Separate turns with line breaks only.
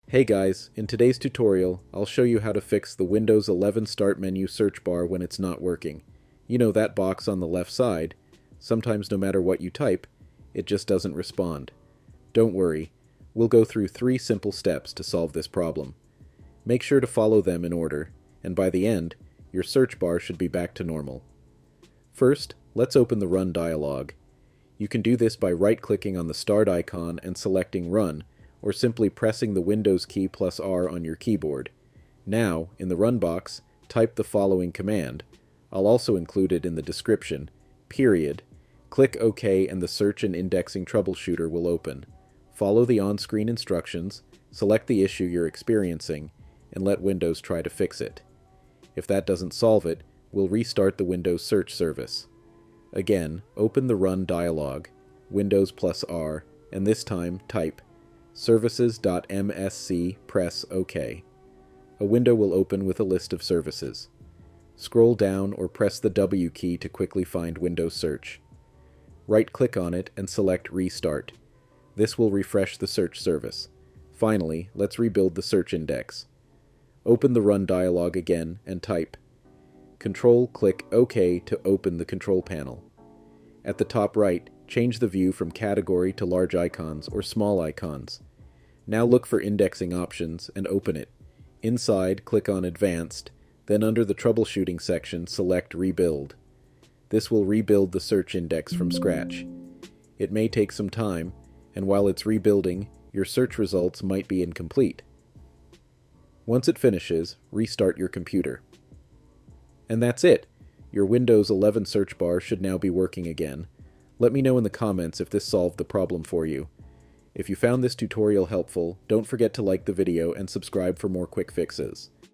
Hey guys, in today's tutorial, I'll show you how to fix the Windows 11 Start menu search bar when it's not working. You know that box on the left side. Sometimes no matter what you type, it just doesn't respond. Don't worry, we'll go through 3 simple steps to solve this problem. Make sure to follow them in order, and by the end, your search bar should be back to normal. First, let's open the Run dialog. You can do this by right-clicking on the Start icon and selecting Run, or simply pressing the Windows key plus R on your keyboard. Now, in the Run box, type the following command. I'll also include it in the description. Click OK and the Search and Indexing Troubleshooter will open. Follow the on-screen instructions, select the issue you're experiencing, and let Windows try to fix it. If that doesn't solve it, we'll restart the Windows search service. Again, open the Run dialog, Windows plus R, and this time type services.msc, press OK. A window will open with a list of services. Scroll down or press the W key to quickly find Windows Search. Right-click on it and select Restart. This will refresh the search service. Finally, let's rebuild the search index. Open the Run dialog again and type. Click OK to open the control panel. At the top right, change the view from category to large icons or small icons. Now look for indexing options and open it. Inside, click on Advanced, then under the Troubleshooting section, select Rebuild. This will rebuild the search index from scratch. It may take some time, and while it's rebuilding, your search results might be incomplete. Once it finishes, restart your computer. And that's it! Your Windows 11 search bar should now be working again. Let me know in the comments if this solved the problem for you. If you found this tutorial helpful, don't forget to like the video and subscribe for more quick fixes.